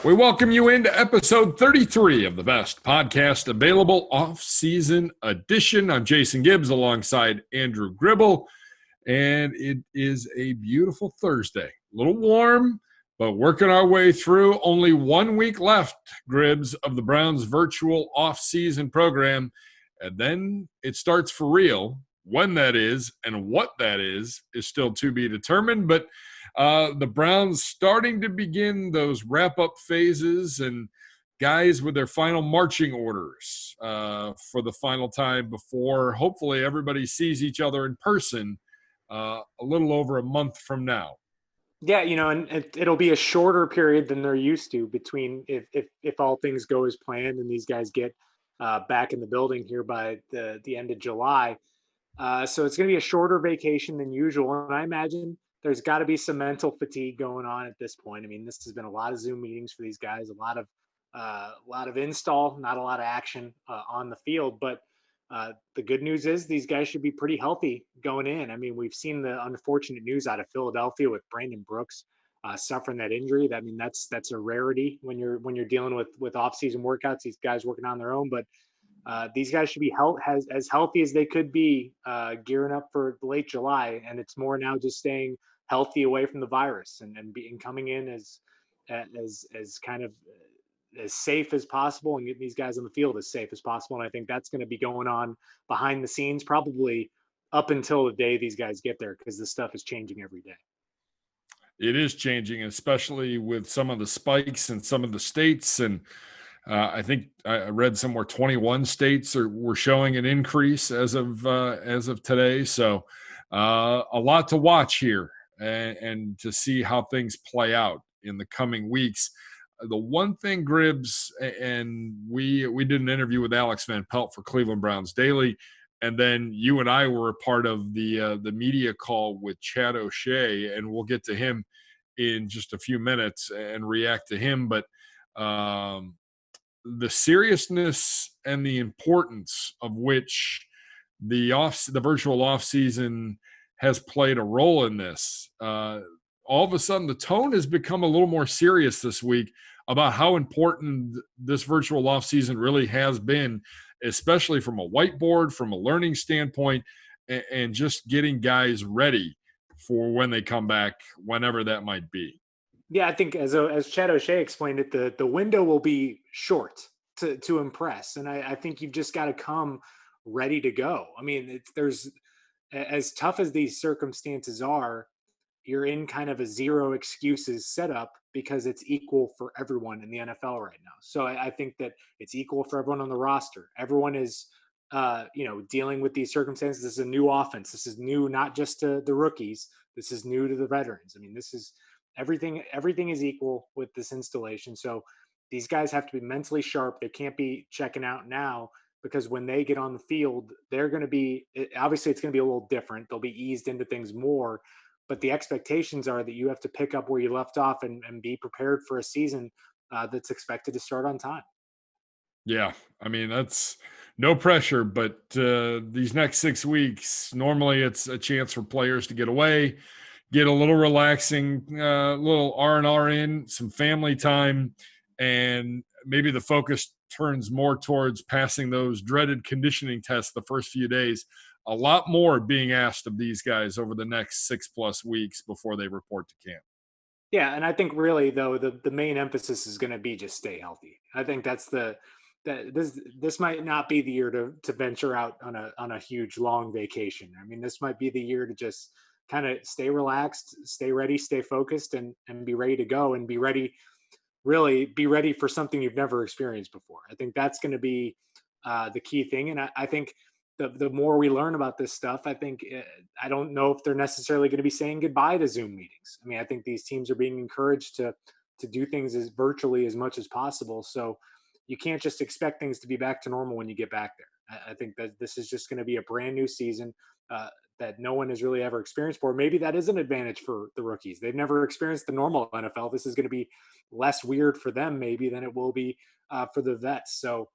We welcome you into episode 33 of the best podcast available, off-season edition. I'm Jason Gibbs alongside Andrew Gribble, and it is a beautiful Thursday. A little warm, but working our way through. Only 1 week left, Gribbs, of the Browns' virtual off-season program, and then it starts for real. When that is and what that is still to be determined, but the Browns starting to begin those wrap-up phases and guys with their final marching orders for the final time before hopefully everybody sees each other in person a little over a month from now. Yeah, and it'll be a shorter period than they're used to between if all things go as planned and these guys get back in the building here by the end of July. So it's going to be a shorter vacation than usual. And I imagine there's got to be some mental fatigue going on at this point. I mean, this has been a lot of Zoom meetings for these guys, a lot of install, not a lot of action on the field. But the good news is these guys should be pretty healthy going in. I mean, we've seen the unfortunate news out of Philadelphia with Brandon Brooks suffering that injury. I mean, that's a rarity when you're dealing with off-season workouts. These guys working on their own, but these guys should be as healthy as they could be, gearing up for late July. And it's more now just staying healthy away from the virus and coming in as kind of as safe as possible and getting these guys on the field as safe as possible. And I think that's going to be going on behind the scenes probably up until the day these guys get there, because this stuff is changing every day. It is changing, especially with some of the spikes in some of the states. And I think I read somewhere 21 states were showing an increase as of today. So a lot to watch here and to see how things play out in the coming weeks. The one thing, Gribbs, and we did an interview with Alex Van Pelt for Cleveland Browns Daily, and then you and I were a part of the media call with Chad O'Shea, and we'll get to him in just a few minutes and react to him. But the seriousness and the importance of which the virtual offseason has played a role in this. All of a sudden, the tone has become a little more serious this week about how important this virtual offseason really has been, especially from a whiteboard, from a learning standpoint, and just getting guys ready for when they come back, whenever that might be. Yeah, I think as Chad O'Shea explained it, the window will be short to impress. And I think you've just got to come ready to go. I mean, there's as tough as these circumstances are, you're in kind of a zero excuses setup because it's equal for everyone in the NFL right now. So I think that it's equal for everyone on the roster. Everyone is, dealing with these circumstances. This is a new offense. This is new, not just to the rookies. This is new to the veterans. I mean, this is everything is equal with this installation. So these guys have to be mentally sharp. They can't be checking out now, because when they get on the field, they're going to be, obviously it's going to be a little different. They'll be eased into things more, but the expectations are that you have to pick up where you left off and be prepared for a season that's expected to start on time. Yeah, I mean, that's no pressure, but these next 6 weeks, normally it's a chance for players to get away, get a little relaxing, little R&R in, some family time, and maybe the focus turns more towards passing those dreaded conditioning tests the first few days. A lot more being asked of these guys over the next 6+ weeks before they report to camp. Yeah, and I think really though the main emphasis is going to be just stay healthy. I think that's this might not be the year to venture out on a huge long vacation. I mean, this might be the year to just kind of stay relaxed, stay ready, stay focused, and be ready to go, and be ready for something you've never experienced before. I think that's going to be the key thing. And I think the more we learn about this stuff, I think I don't know if they're necessarily going to be saying goodbye to Zoom meetings. I mean, I think these teams are being encouraged to do things as virtually as much as possible. So you can't just expect things to be back to normal when you get back there. I think that this is just going to be a brand new season that no one has really ever experienced before. Maybe that is an advantage for the rookies. They've never experienced the normal NFL. This is going to be less weird for them maybe than it will be for the vets. So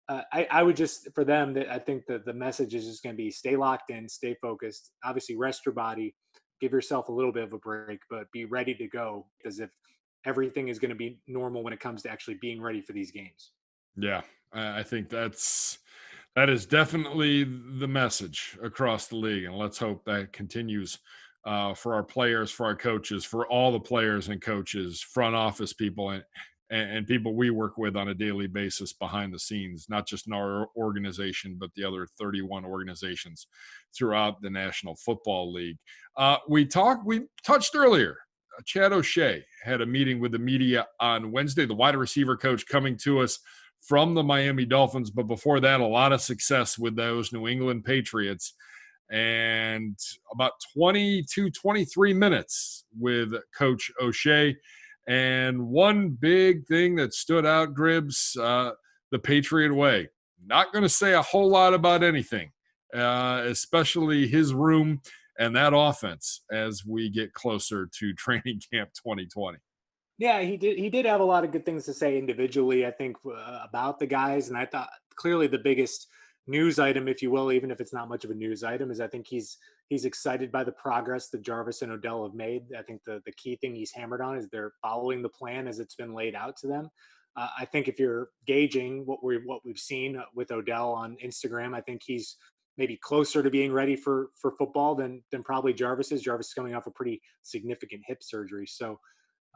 I would just, for them, that I think that the message is just going to be stay locked in, stay focused, obviously rest your body, give yourself a little bit of a break, but be ready to go. Because if everything is going to be normal when it comes to actually being ready for these games. Yeah, I think that is definitely the message across the league, and let's hope that continues for our players, for our coaches, for all the players and coaches, front office people, and people we work with on a daily basis behind the scenes, not just in our organization, but the other 31 organizations throughout the National Football League. We touched earlier. Chad O'Shea had a meeting with the media on Wednesday, the wide receiver coach coming to us from the Miami Dolphins. But before that, a lot of success with those New England Patriots. And about 23 minutes with Coach O'Shea. And one big thing that stood out, Gribbs, the Patriot way. Not going to say a whole lot about anything, especially his room and that offense as we get closer to training camp 2020. Yeah, he did. He did have a lot of good things to say individually, I think, about the guys. And I thought clearly the biggest news item, if you will, even if it's not much of a news item, is I think he's excited by the progress that Jarvis and Odell have made. I think the key thing he's hammered on is they're following the plan as it's been laid out to them. I think if you're gauging what we've seen with Odell on Instagram, I think he's maybe closer to being ready for football than probably Jarvis is. Jarvis is coming off a pretty significant hip surgery, so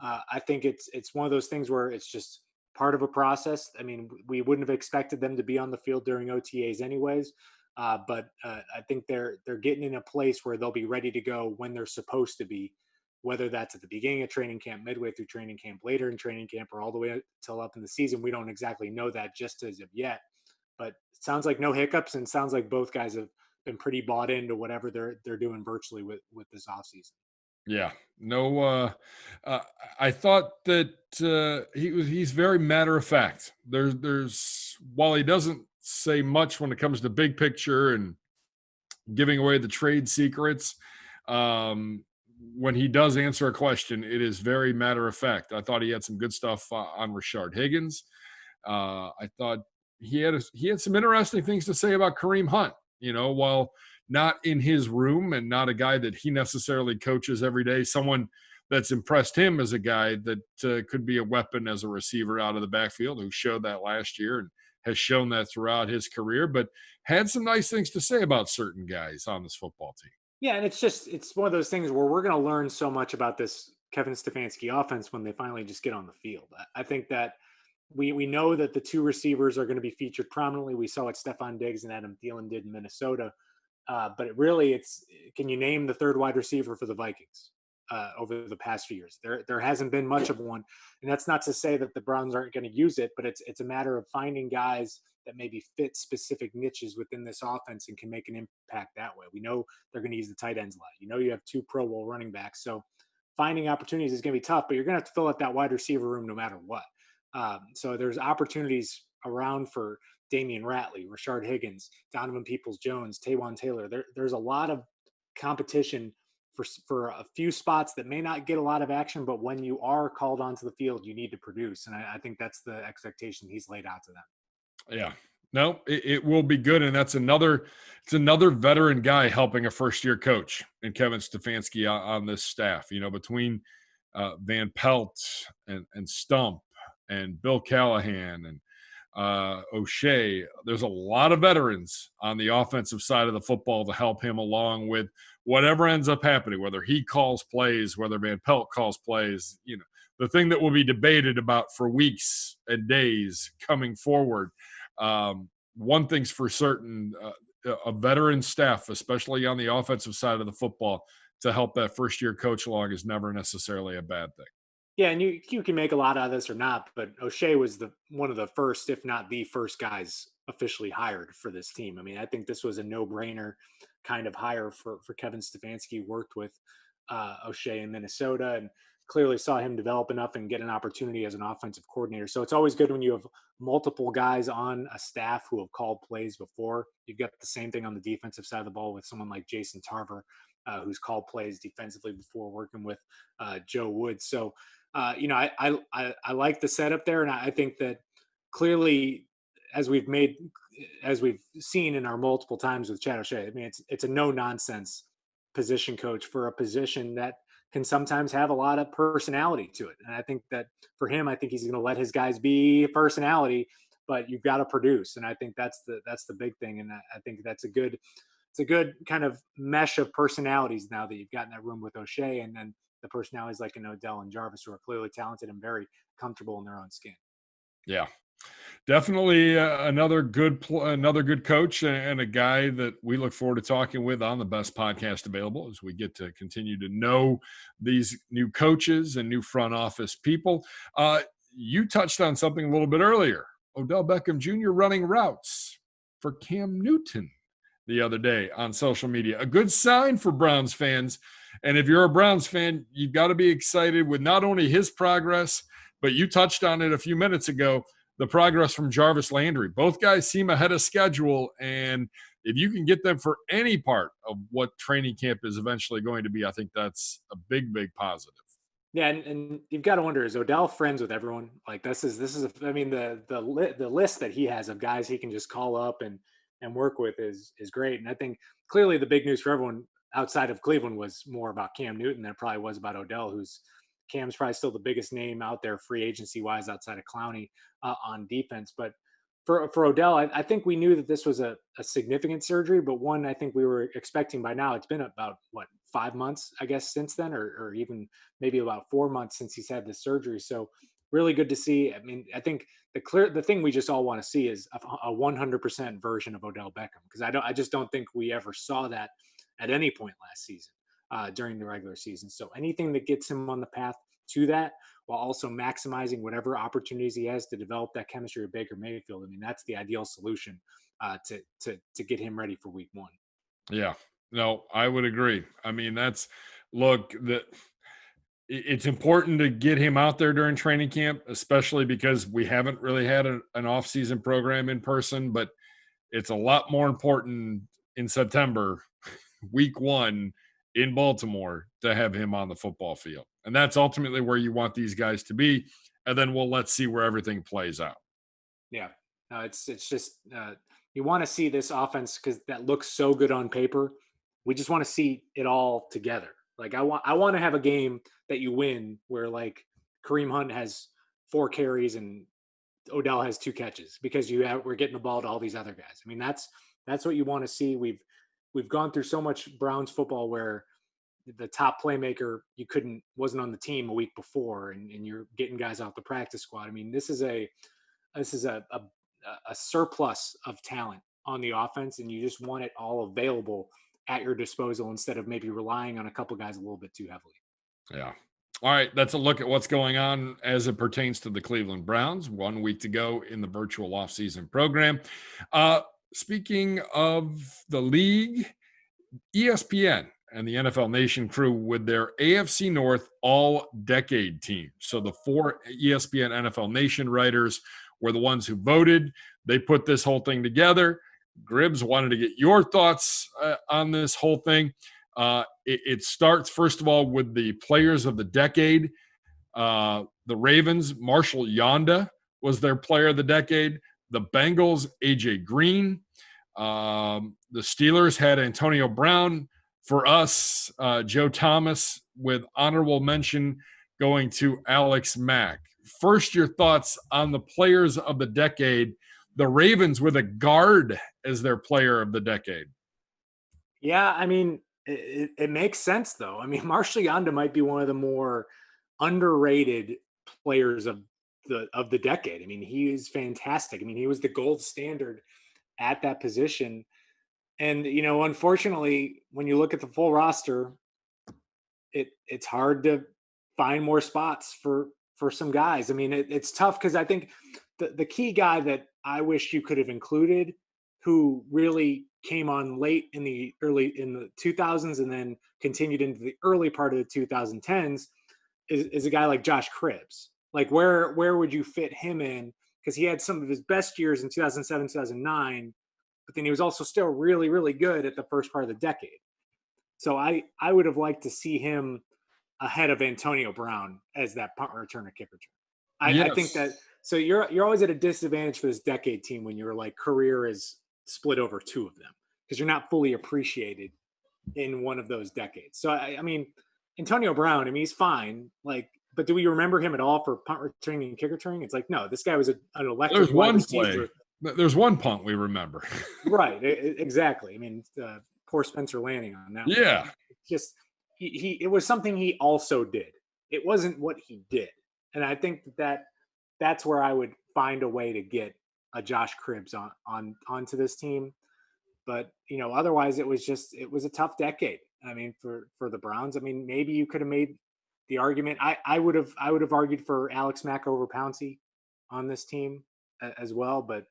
I think it's one of those things where it's just part of a process. I mean, we wouldn't have expected them to be on the field during OTAs anyways, but I think they're getting in a place where they'll be ready to go when they're supposed to be, whether that's at the beginning of training camp, midway through training camp, later in training camp, or all the way till up in the season. We don't exactly know that just as of yet, but it sounds like no hiccups, and sounds like both guys have been pretty bought into whatever they're doing virtually with this offseason. Yeah, no. I thought that he's very matter of fact. There's while he doesn't say much when it comes to big picture and giving away the trade secrets, um, when he does answer a question, it is very matter of fact. I thought he had some good stuff on Rashard Higgins. I thought he had some interesting things to say about Kareem Hunt. While not in his room and not a guy that he necessarily coaches every day, someone that's impressed him as a guy that could be a weapon as a receiver out of the backfield, who showed that last year and has shown that throughout his career, but had some nice things to say about certain guys on this football team. Yeah, and it's one of those things where we're going to learn so much about this Kevin Stefanski offense when they finally just get on the field. I think that we know that the two receivers are going to be featured prominently. We saw what Stephon Diggs and Adam Thielen did in Minnesota, but it's can you name the third wide receiver for the Vikings over the past few years? There hasn't been much of one, and that's not to say that the Browns aren't going to use it, but it's a matter of finding guys that maybe fit specific niches within this offense and can make an impact that way. We know they're going to use the tight ends a lot. You have two Pro Bowl running backs, so finding opportunities is going to be tough, but you're going to have to fill out that wide receiver room no matter what. So there's opportunities around for Damian Ratley, Rashard Higgins, Donovan Peoples-Jones, Taywan Taylor. There's a lot of competition for a few spots that may not get a lot of action, but when you are called onto the field, you need to produce. And I think that's the expectation he's laid out to them. Yeah. No, it will be good. And it's another veteran guy helping a first year coach and Kevin Stefanski on this staff, between Van Pelt and Stump and Bill Callahan and O'Shea. There's a lot of veterans on the offensive side of the football to help him along with whatever ends up happening, whether he calls plays, whether Van Pelt calls plays, the thing that will be debated about for weeks and days coming forward. One thing's for certain, a veteran staff, especially on the offensive side of the football, to help that first year coach along is never necessarily a bad thing. Yeah, and you can make a lot out of this or not, but O'Shea was one of the first, if not the first guys officially hired for this team. I mean, I think this was a no-brainer kind of hire for Kevin Stefanski. Worked with O'Shea in Minnesota and clearly saw him develop enough and get an opportunity as an offensive coordinator. So it's always good when you have multiple guys on a staff who have called plays before. You've got the same thing on the defensive side of the ball with someone like Jason Tarver, who's called plays defensively before working with Joe Woods. So I like the setup there, and I think that clearly, as we've seen in our multiple times with Chad O'Shea, I mean it's a no nonsense position coach for a position that can sometimes have a lot of personality to it. And I think that for him, I think he's going to let his guys be personality, but you've got to produce. And I think that's the big thing. And I think it's a good kind of mesh of personalities now that you've got in that room with O'Shea, and then the personalities like an Odell and Jarvis, who are clearly talented and very comfortable in their own skin. Yeah. Definitely another good coach and a guy that we look forward to talking with on the best podcast available as we get to continue to know these new coaches and new front office people. You touched on something a little bit earlier. Odell Beckham Jr. running routes for Cam Newton the other day on social media. A good sign for Browns fans. And if you're a Browns fan, you've got to be excited with not only his progress, but you touched on it a few minutes ago, the progress from Jarvis Landry. Both guys seem ahead of schedule, and if you can get them for any part of what training camp is eventually going to be, I think that's a big, big positive. Yeah, and you've got to wonder, is Odell friends with everyone? Like I mean, the list that he has of guys he can just call up and work with is great. And I think clearly the big news for everyone outside of Cleveland was more about Cam Newton than it probably was about Odell, who's Cam's probably still the biggest name out there free agency wise outside of Clowney on defense. But for Odell, I think we knew that this was a significant surgery, but one I think we were expecting by now. It's been about 5 months, I guess, since then, or even maybe about 4 months since he's had this surgery. So really good to see. I mean, I think the thing we just all want to see is a 100% version of Odell Beckham, because I just don't think we ever saw that at any point last season during the regular season. So anything that gets him on the path to that, while also maximizing whatever opportunities he has to develop that chemistry with Baker Mayfield. I mean, that's the ideal solution to get him ready for Week 1. Yeah, no, I would agree. I mean, it's important to get him out there during training camp, especially because we haven't really had an offseason program in person, but it's a lot more important in September, Week 1 in Baltimore, to have him on the football field. And that's ultimately where you want these guys to be. And then let's see where everything plays out. Yeah, no, it's just you want to see this offense because that looks so good on paper. We just want to see it all together. Like I want to have a game that you win where like Kareem Hunt has 4 carries and Odell has 2 catches because we're getting the ball to all these other guys. I mean, that's what you want to see. We've gone through so much Browns football where the top playmaker wasn't on the team a week before, and you're getting guys off the practice squad. I mean, this is a surplus of talent on the offense, and you just want it all available at your disposal instead of maybe relying on a couple guys a little bit too heavily. Yeah. All right, that's a look at what's going on as it pertains to the Cleveland Browns. 1 week to go in the virtual offseason program. Speaking of the league, ESPN and the NFL Nation crew with their AFC North all-decade team. So the 4 ESPN NFL Nation writers were the ones who voted. They put this whole thing together. Gribbs wanted to get your thoughts on this whole thing. It starts, first of all, with the players of the decade. The Ravens, Marshall Yonda was their player of the decade. The Bengals, A.J. Green. The Steelers had Antonio Brown. For us, Joe Thomas, with honorable mention going to Alex Mack. First, your thoughts on the players of the decade. The Ravens with a guard as their player of the decade. Yeah, I mean, it makes sense though. I mean, Marshall Yonda might be one of the more underrated players of the decade. I mean, he is fantastic. I mean, he was the gold standard at that position. And unfortunately, when you look at the full roster, it's hard to find more spots for some guys. I mean, it's tough because I think the key guy that I wish you could have included, who really came on late in the 2000s and then continued into the early part of the 2010s, is a guy like Josh Cribbs. Like where would you fit him in? Because he had some of his best years in 2007, 2009, but then he was also still really, really good at the first part of the decade. So I would have liked to see him ahead of Antonio Brown as that punt returner, kick return. Yes. I think that, so you're always at a disadvantage for this decade team when your like career is split over 2 of them because you're not fully appreciated in one of those decades. So I mean, Antonio Brown, I mean, he's fine. Like, but do we remember him at all for punt returning and kick returning? It's like, no, this guy was an electric There's wide one play. receiver. There's one punt we remember. Right, exactly. I mean, poor Spencer Lanning on that. Yeah. One. Just it was something he also did. It wasn't what he did, and I think that's where I would find a way to get a Josh Cribbs onto this team. But otherwise, it was a tough decade. I mean, for the Browns. I mean, maybe you could have made the argument. I would have argued for Alex Mack over Pouncey on this team as well. But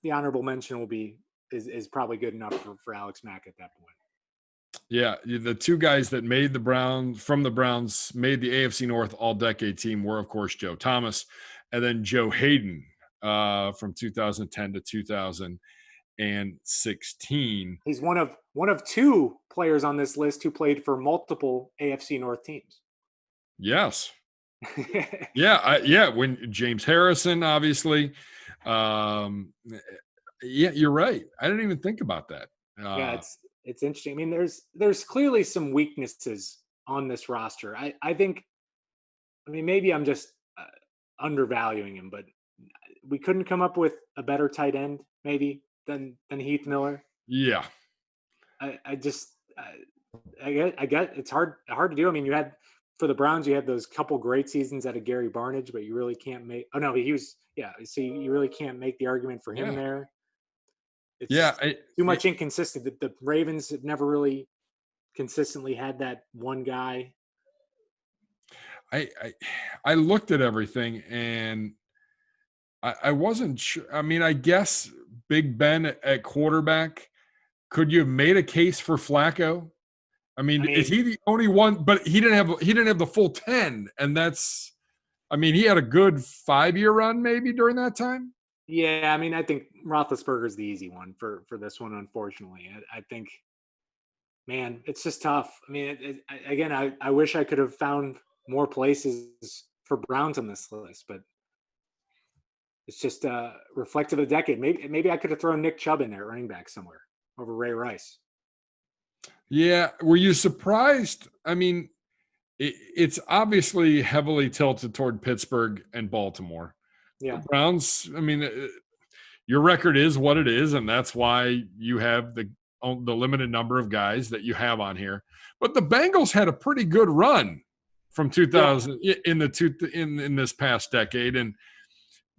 the honorable mention is probably good enough for Alex Mack at that point. Yeah, the two guys that made the Browns made the AFC North all-decade team were, of course, Joe Thomas and then Joe Hayden from 2010 to 2016. He's one of two players on this list who played for multiple AFC North teams. Yes. Yeah. When James Harrison, obviously. Yeah, you're right. I didn't even think about that. Yeah, it's interesting. I mean, there's clearly some weaknesses on this roster. I think. I mean, maybe I'm just undervaluing him, but we couldn't come up with a better tight end, maybe than Heath Miller. Yeah. I get it's hard to do. I mean, for the Browns, you had those couple great seasons out of Gary Barnidge, but you really can't make. Oh no, he was So you really can't make the argument for him there. It's too much inconsistent. The Ravens have never really consistently had that one guy. I looked at everything and I wasn't sure. I mean, I guess Big Ben at quarterback. Could you have made a case for Flacco? I mean, is he the only one? But he didn't have the full 10, and that's. I mean, he had a good 5-year run maybe during that time. Yeah, I mean, I think Roethlisberger's the easy one for this one. Unfortunately, I think, man, it's just tough. I mean, I wish I could have found more places for Browns on this list, but it's just reflective of the decade. Maybe I could have thrown Nick Chubb in there, running back somewhere over Ray Rice. Yeah, were you surprised? I mean, it's obviously heavily tilted toward Pittsburgh and Baltimore. Yeah, the Browns. I mean, your record is what it is, and that's why you have the limited number of guys that you have on here. But the Bengals had a pretty good run from 2000 in this past decade, and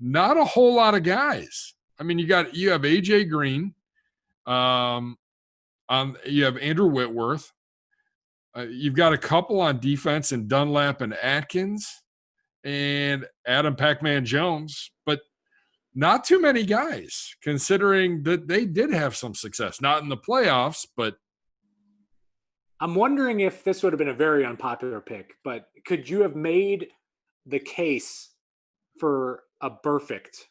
not a whole lot of guys. I mean, you have AJ Green, you have Andrew Whitworth. You've got a couple on defense in Dunlap and Atkins and Adam Pac-Man Jones, but not too many guys, considering that they did have some success. Not in the playoffs, but. I'm wondering if this would have been a very unpopular pick, but could you have made the case for a Burfict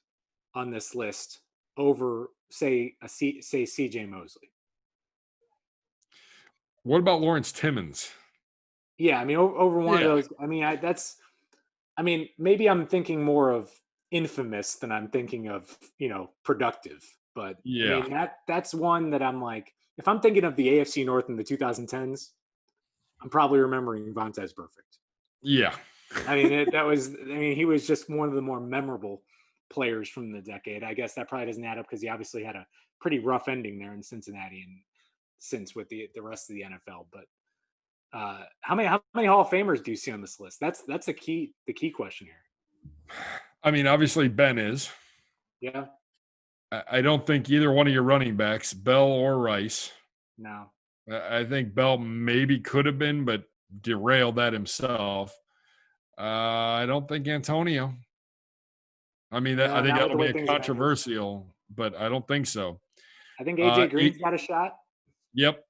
on this list over, say C.J. Mosley? What about Lawrence Timmons? Yeah, I mean, over one of those. I mean, maybe I'm thinking more of infamous than I'm thinking of, productive. But yeah, I mean, that's one that I'm like, if I'm thinking of the AFC North in the 2010s, I'm probably remembering Vontaze Burfict. Yeah. I mean, he was just one of the more memorable players from the decade. I guess that probably doesn't add up because he obviously had a pretty rough ending there in Cincinnati and since with the rest of the NFL. But how many Hall of Famers do you see on this list? That's the key question here. I mean, obviously Ben is. Yeah. I don't think either one of your running backs, Bell or Rice. No. I think Bell maybe could have been, but derailed that himself. I don't think Antonio. I mean, I think that'll be a controversial, but I don't think so. I think AJ Green's got a shot. Yep.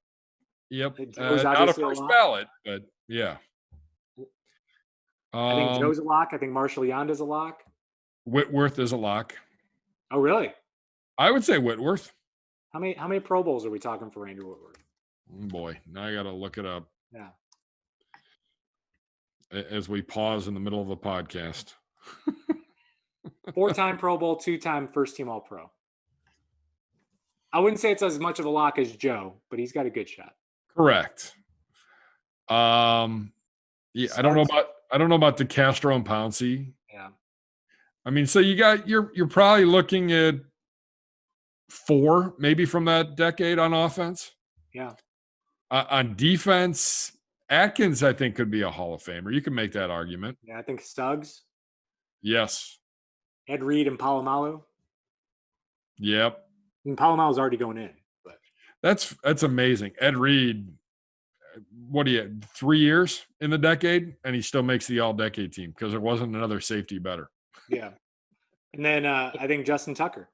Not a first ballot, but yeah. I think Joe's a lock. I think Marshall Yonda's a lock. Whitworth is a lock. Oh, really? I would say Whitworth. How many Pro Bowls are we talking for Andrew Whitworth? Oh boy, now I got to look it up. Yeah. As we pause in the middle of a podcast. 4-time Pro Bowl, 2-time first-team All-Pro. I wouldn't say it's as much of a lock as Joe, but he's got a good shot. Correct. Yeah, I don't know Suggs? about the Castro and Pouncey. Yeah. I mean, so you're probably looking at 4 maybe from that decade on offense. Yeah. On defense, Atkins, I think, could be a Hall of Famer. You can make that argument. Yeah. I think Suggs, Yes. Ed Reed, and Palomalu. Yep. And Palomalu's already going in, but That's amazing. Ed Reed, what do you 3 years in the decade, and he still makes the all-decade team because there wasn't another safety better. yeah. And then I think Justin Tucker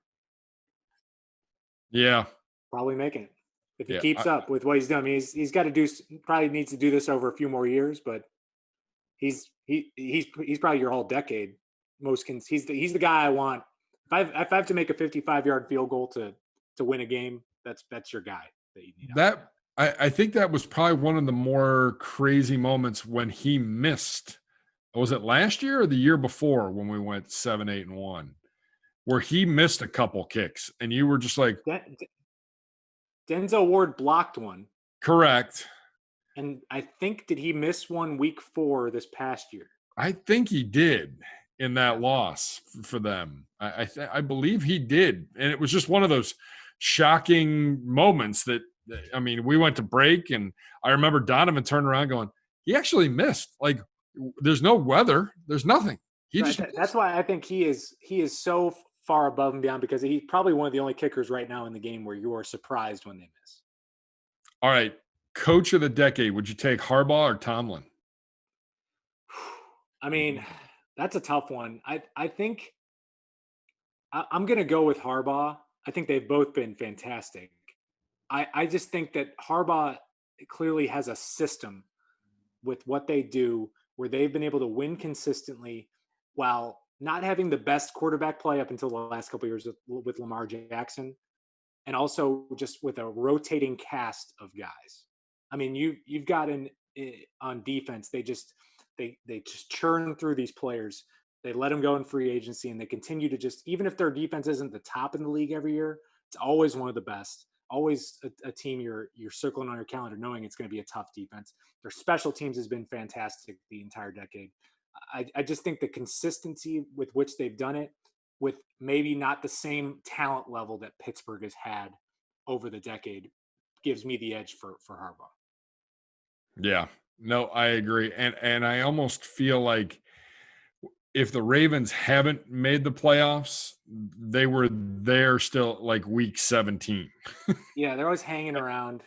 Yeah. probably making it if he Yeah. keeps up with what he's done. I mean, he's got to do probably needs to do this over a few more years, but he's probably your whole decade. He's the guy I want. If I have to make a 55-yard field goal to win a game, that's your guy that you need. I think that was probably one of the more crazy moments when he missed. Was it last year or the year before when we went 7-8-1, where he missed a couple kicks and you were just like, Denzel Ward blocked one. correct. And I think, did he miss one week 4 this past year? I think he did in that loss for them. I believe he did. And it was just one of those shocking moments that, I mean, we went to break and I remember Donovan turned around going, he actually missed. Like, there's no weather. There's nothing. That's why I think he is so far above and beyond, because he's probably one of the only kickers right now in the game where you are surprised when they miss. All right. Coach of the decade, would you take Harbaugh or Tomlin? I mean, that's a tough one. I think I'm going to go with Harbaugh. I think they've both been fantastic. I just think that Harbaugh clearly has a system with what they do where they've been able to win consistently while not having the best quarterback play up until the last couple of years with Lamar Jackson, and also just with a rotating cast of guys. I mean, you've got on defense, they just churn through these players. They let them go in free agency, and they continue to just, even if their defense isn't the top in the league every year, it's always one of the best. Always a team you're circling on your calendar knowing it's going to be a tough defense. Their special teams has been fantastic the entire decade. I just think the consistency with which they've done it, with maybe not the same talent level that Pittsburgh has had over the decade, gives me the edge for Harbaugh. Yeah, no, I agree. And I almost feel like if the Ravens haven't made the playoffs, they were there still like week 17. Yeah, they're always hanging around.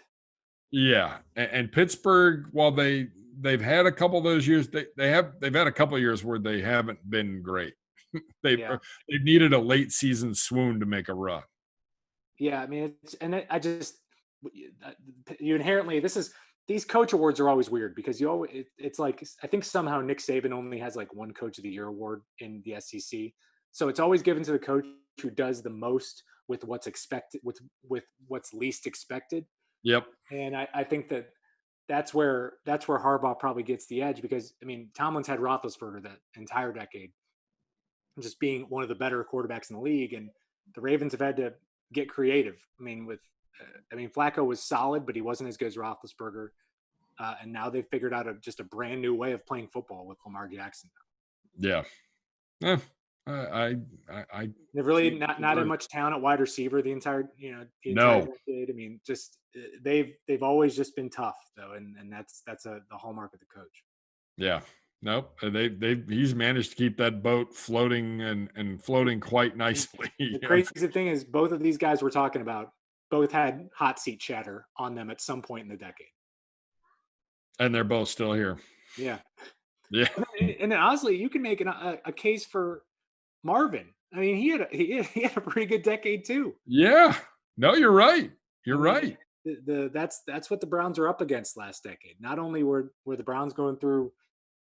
Yeah. And Pittsburgh, while they've had a couple of those years, they've had a couple of years where they haven't been great. they've needed a late season swoon to make a run. Yeah, I mean, you inherently, these coach awards are always weird because it's like, I think somehow Nick Saban only has like one coach of the year award in the SEC. So it's always given to the coach who does the most with what's expected, with what's least expected. Yep. And I think that's where Harbaugh probably gets the edge, because I mean, Tomlin's had Roethlisberger that entire decade, just being one of the better quarterbacks in the league, and the Ravens have had to get creative. I mean, Flacco was solid, but he wasn't as good as Roethlisberger. And now they've figured out just a brand new way of playing football with Lamar Jackson. Yeah. They've really not had much talent at wide receiver the entire decade. I mean, just they've always just been tough though, and that's the hallmark of the coach. Yeah. Nope. He's managed to keep that boat floating and floating quite nicely. The crazy thing is, both of these guys we're talking about both had hot seat chatter on them at some point in the decade. And they're both still here. Yeah. Yeah. And then honestly, you can make a case for Marvin. I mean, he had a pretty good decade too. Yeah. No, you're right. You're right. That's what the Browns are up against last decade. Not only were the Browns going through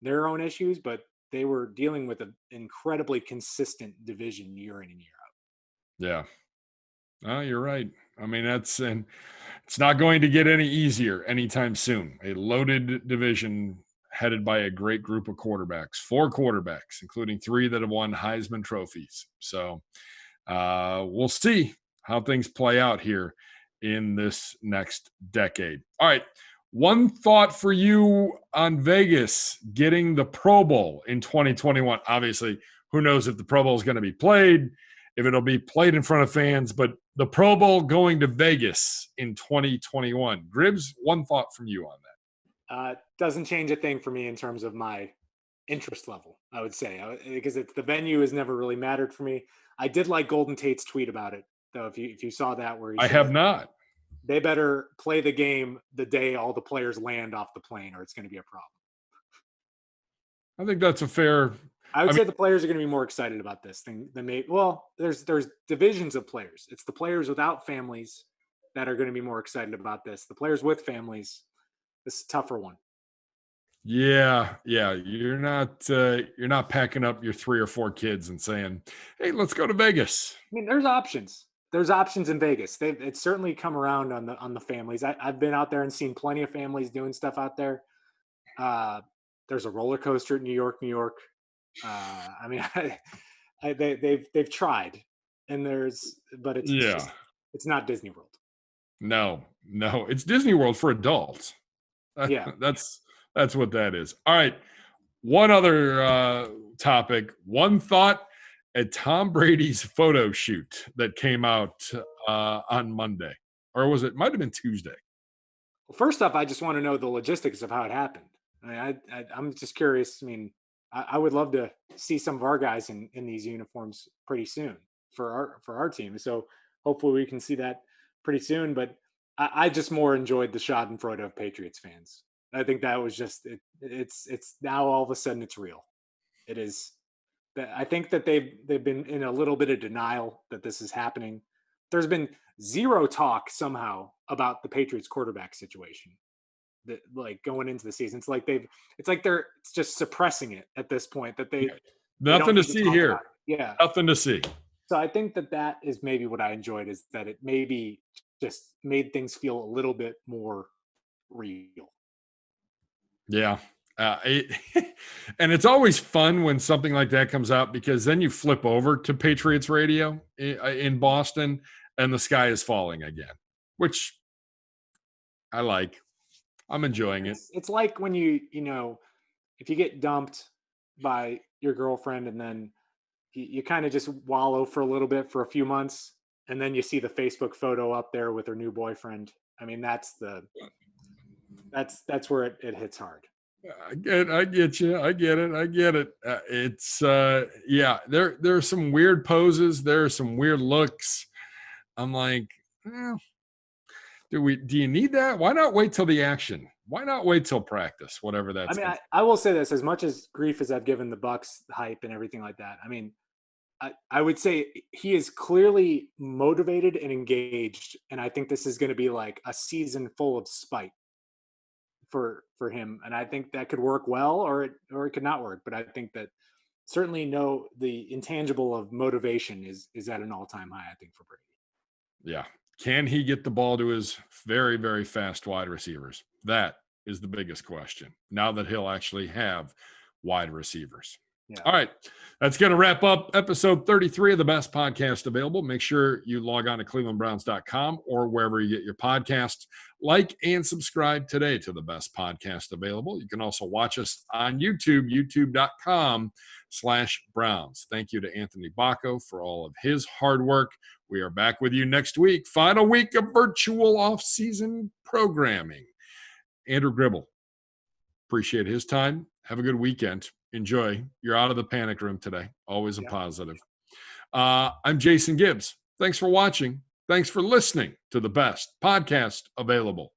their own issues, but they were dealing with an incredibly consistent division year in and year Yeah. out. Oh, you're right. I mean, it's not going to get any easier anytime soon. A loaded division headed by a great group of quarterbacks, 4 quarterbacks, including 3 that have won Heisman trophies. So we'll see how things play out here in this next decade. All right. One thought for you on Vegas getting the Pro Bowl in 2021. Obviously, who knows if the Pro Bowl is going to be played, if it'll be played in front of fans, but the Pro Bowl going to Vegas in 2021. Gribbs, one thought from you on that. Doesn't change a thing for me in terms of my interest level, I would say, because the venue has never really mattered for me. I did like Golden Tate's tweet about it, though. If you saw that, where he I said, have not. they better play the game the day all the players land off the plane, or it's going to be a problem. I think that's a fair. I would say the players are going to be more excited about this thing than maybe. Well, there's divisions of players. It's the players without families that are going to be more excited about this. The players with families, this is a tougher one. Yeah. You're not packing up your 3 or 4 kids and saying, "Hey, let's go to Vegas." I mean, there's options. There's options in Vegas. It's certainly come around on the families. I've been out there and seen plenty of families doing stuff out there. There's a roller coaster at New York. I mean, they've tried, and but it's not Disney World. No, it's Disney World for adults. Yeah, that's what that is. All right, one other topic. One thought at Tom Brady's photo shoot that came out on Monday, or might have been Tuesday. Well, first off, I just want to know the logistics of how it happened. I mean, I'm just curious. I mean, I would love to see some of our guys in these uniforms pretty soon for our team. So hopefully we can see that pretty soon. But I just more enjoyed the Schadenfreude of Patriots fans. I think that was just it's now all of a sudden it's real. It is. I think that they've been in a little bit of denial that this is happening. There's been zero talk somehow about the Patriots quarterback situation. That, like, going into the season, it's like they're just suppressing it at this point. That nothing to see here. Yeah, nothing to see. So I think that is maybe what I enjoyed, is that it maybe just made things feel a little bit more real. Yeah. And it's always fun when something like that comes out, because then you flip over to Patriots radio in Boston and the sky is falling again, which I like. I'm enjoying it. It's like when you if you get dumped by your girlfriend and then you kind of just wallow for a little bit for a few months, and then you see the Facebook photo up there with her new boyfriend. I mean, that's where it hits hard. I get you. I get it. It's there are some weird poses. There are some weird looks. I'm like, do you need that? Why not wait till the action? Why not wait till practice? Whatever that's. I mean, I will say this: as much as grief as I've given the Bucks hype and everything like that, I mean, I would say he is clearly motivated and engaged, and I think this is going to be like a season full of spite for him, and I think that could work well, or it could not work. But I think that certainly the intangible of motivation is at an all-time high, I think, for Brady. Yeah. Can he get the ball to his very, very fast wide receivers? That is the biggest question, now that he'll actually have wide receivers. Yeah. All right. That's going to wrap up episode 33 of the best podcast available. Make sure you log on to clevelandbrowns.com or wherever you get your podcasts. Like and subscribe today to the best podcast available. You can also watch us on YouTube, youtube.com/Browns. Thank you to Anthony Bacco for all of his hard work. We are back with you next week. Final week of virtual off-season programming. Andrew Gribble, appreciate his time. Have a good weekend. Enjoy. You're out of the panic room today. Always a positive. I'm Jason Gibbs. Thanks for watching. Thanks for listening to the best podcast available.